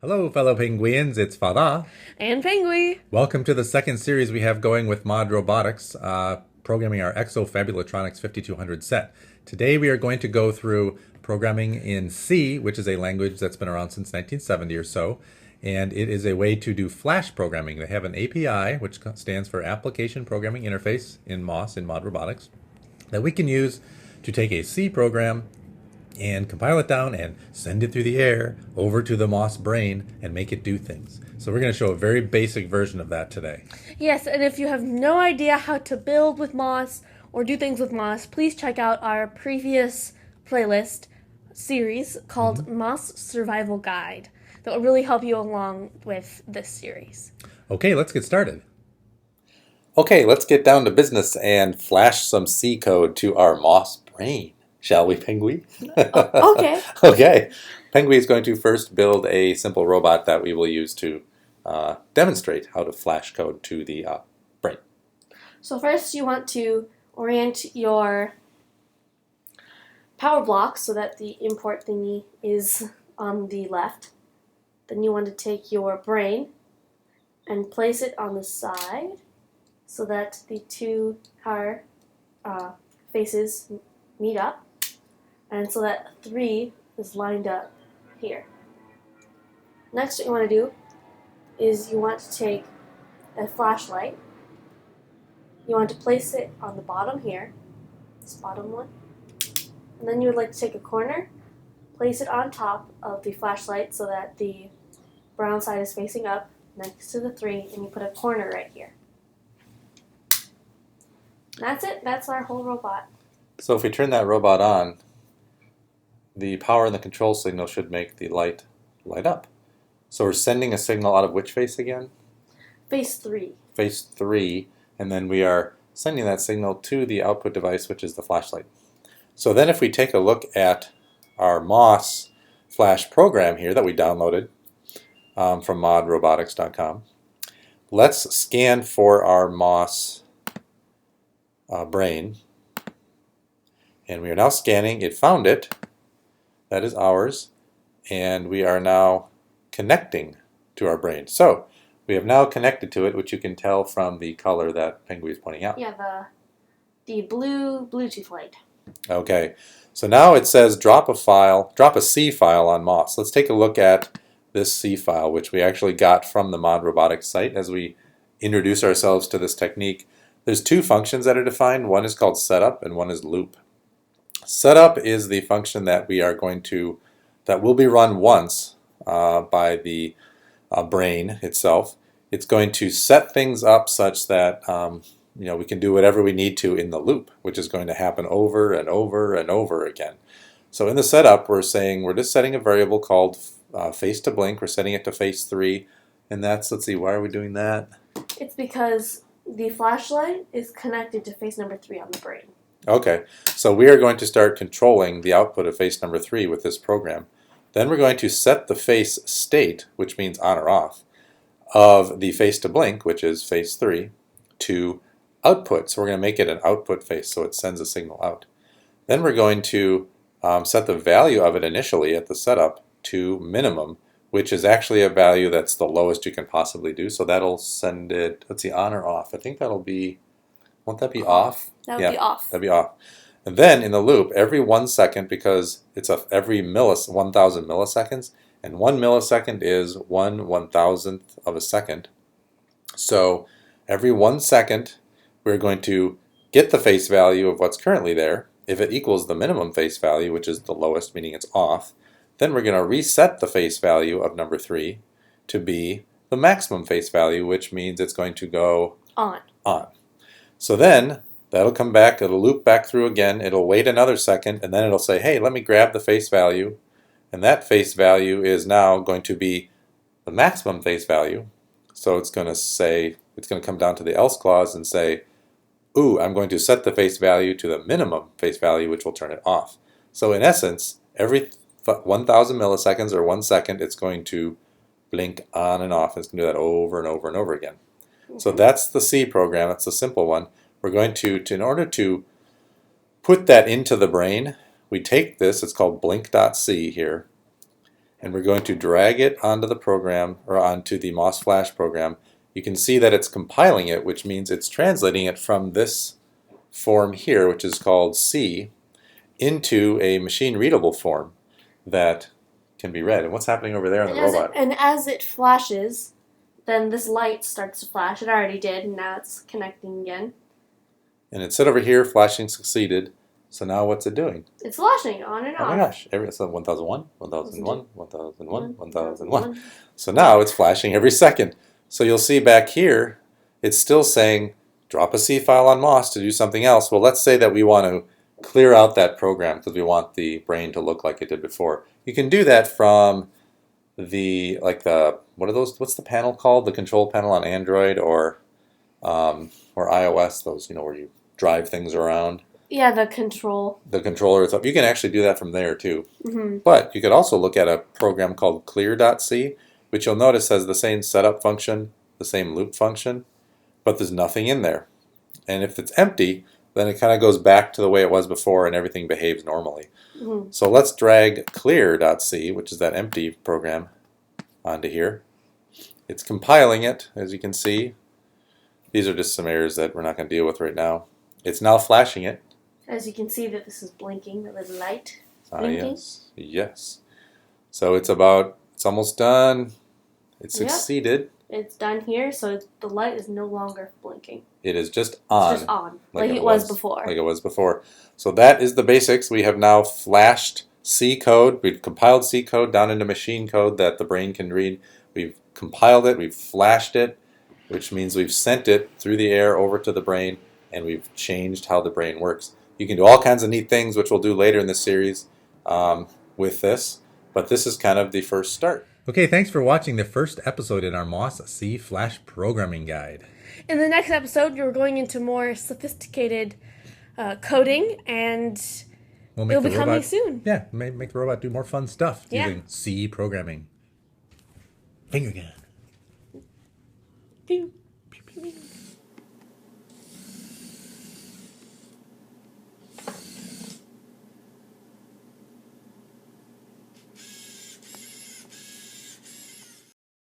Hello, fellow penguins. It's Fada. And Pengui. Welcome to the second series we have going with MOSS Robotics, programming our Exofabulatronixx 5200 set. Today we are going to go through programming in C, which is a language that's been around since 1970 or so, and it is a way to do Flash programming. They have an API, which stands for Application Programming Interface in MOSS, in MOSS Robotics, that we can use to take a C program and compile it down and send it through the air over to the MOSS brain and make it do things. So we're going to show a very basic version of that today. Yes, and if you have no idea how to build with MOSS or do things with MOSS, please check out our previous playlist series called MOSS Survival Guide. That will really help you along with this series. Okay, let's get started. Okay, let's get down to business and flash some C code to our MOSS brain. Shall we, Pengui? Okay. Okay. Pengui is going to first build a simple robot that we will use to demonstrate how to flash code to the brain. So first you want to orient your power block so that the import thingy is on the left. Then you want to take your brain and place it on the side so that the two power faces meet up. And so that 3 is lined up here. Next, what you want to do is you want to take a flashlight. You want to place it on the bottom here, this bottom one. And then you would like to take a corner, place it on top of the flashlight so that the brown side is facing up next to the 3, and you put a corner right here. That's it. That's our whole robot. So if we turn that robot on, the power and the control signal should make the light light up. So we're sending a signal out of which face again? Face 3. Face 3, and then we are sending that signal to the output device, which is the flashlight. So then if we take a look at our MOSS Flash program here that we downloaded from mossrobotics.com, let's scan for our MOSS brain. And we are now scanning. It found it. That is ours, and we are now connecting to our brain. So we have now connected to it, which you can tell from the color that Pengui is pointing out. Yeah, the blue Bluetooth light. Okay, so now it says drop a C file on MOSS. Let's take a look at this C file, which we actually got from the MOSS Robotics site as we introduce ourselves to this technique. There's two functions that are defined. One is called setup and one is loop. Setup is the function that that will be run once by the brain itself. It's going to set things up such that we can do whatever we need to in the loop, which is going to happen over and over and over again. So in the setup, we're saying we're just setting a variable called face to blink. We're setting it to face 3, and that's, let's see, why are we doing that? It's because the flashlight is connected to face number 3 on the brain. Okay, so we are going to start controlling the output of face number 3 with this program. Then we're going to set the face state, which means on or off, of the face to blink, which is face 3, to output. So we're going to make it an output face so it sends a signal out. Then we're going to set the value of it initially at the setup to minimum, which is actually a value that's the lowest you can possibly do. So that'll send it, let's see, on or off. I think that'll be, won't that be off? That would be off. That'd be off. And then in the loop, every 1 second, because it's every 1,000 milliseconds, and 1 millisecond is 1/1000th of a second. So every 1 second, we're going to get the face value of what's currently there. If it equals the minimum face value, which is the lowest, meaning it's off, then we're going to reset the face value of number 3 to be the maximum face value, which means it's going to go on. So then that'll come back, it'll loop back through again, it'll wait another second, and then it'll say, hey, let me grab the face value, and that face value is now going to be the maximum face value. So it's going to come down to the else clause and say, ooh, I'm going to set the face value to the minimum face value, which will turn it off. So in essence, every 1,000 milliseconds or 1 second, it's going to blink on and off. It's going to do that over and over and over again. So that's the C program. That's the simple one. We're going to in order to put that into the brain, we take this, it's called blink.c here, and we're going to drag it onto the program, or onto the MOSS Flash program. You can see that it's compiling it, which means it's translating it from this form here, which is called C, into a machine-readable form that can be read. And what's happening over there in the robot? And as it flashes, then this light starts to flash. It already did, and now it's connecting again. And it said over here, flashing succeeded. So now what's it doing? It's flashing on and off. Oh my gosh, so 1001, 1001, 1001, 1001. So now it's flashing every second. So you'll see back here, it's still saying, drop a C file on MOSS to do something else. Well, let's say that we want to clear out that program because we want the brain to look like it did before. You can do that from what are those? What's the panel called? The control panel on Android or iOS. Those, where you drive things around. Yeah, the controller itself. You can actually do that from there too. Mm-hmm. But you could also look at a program called clear.c, which you'll notice has the same setup function, the same loop function, but there's nothing in there. And if it's empty, then it kind of goes back to the way it was before and everything behaves normally. Mm-hmm. So let's drag clear.c, which is that empty program, onto here. It's compiling it, as you can see. These are just some errors that we're not going to deal with right now. It's now flashing it. As you can see that this is blinking, the little light blinking. Yes. So it's almost done. It's succeeded. It's done here, so the light is no longer blinking. It is just on. It's just on, like it was before. Like it was before. So that is the basics. We have now flashed C code. We've compiled C code down into machine code that the brain can read. We've compiled it. We've flashed it, which means we've sent it through the air over to the brain, and we've changed how the brain works. You can do all kinds of neat things, which we'll do later in this series with this, but this is kind of the first start. Okay, thanks for watching the first episode in our MOSS C Flash Programming Guide. In the next episode, you're going into more sophisticated coding, and it'll be coming soon. Yeah, make the robot do more fun stuff using C programming. Finger gun. Pew.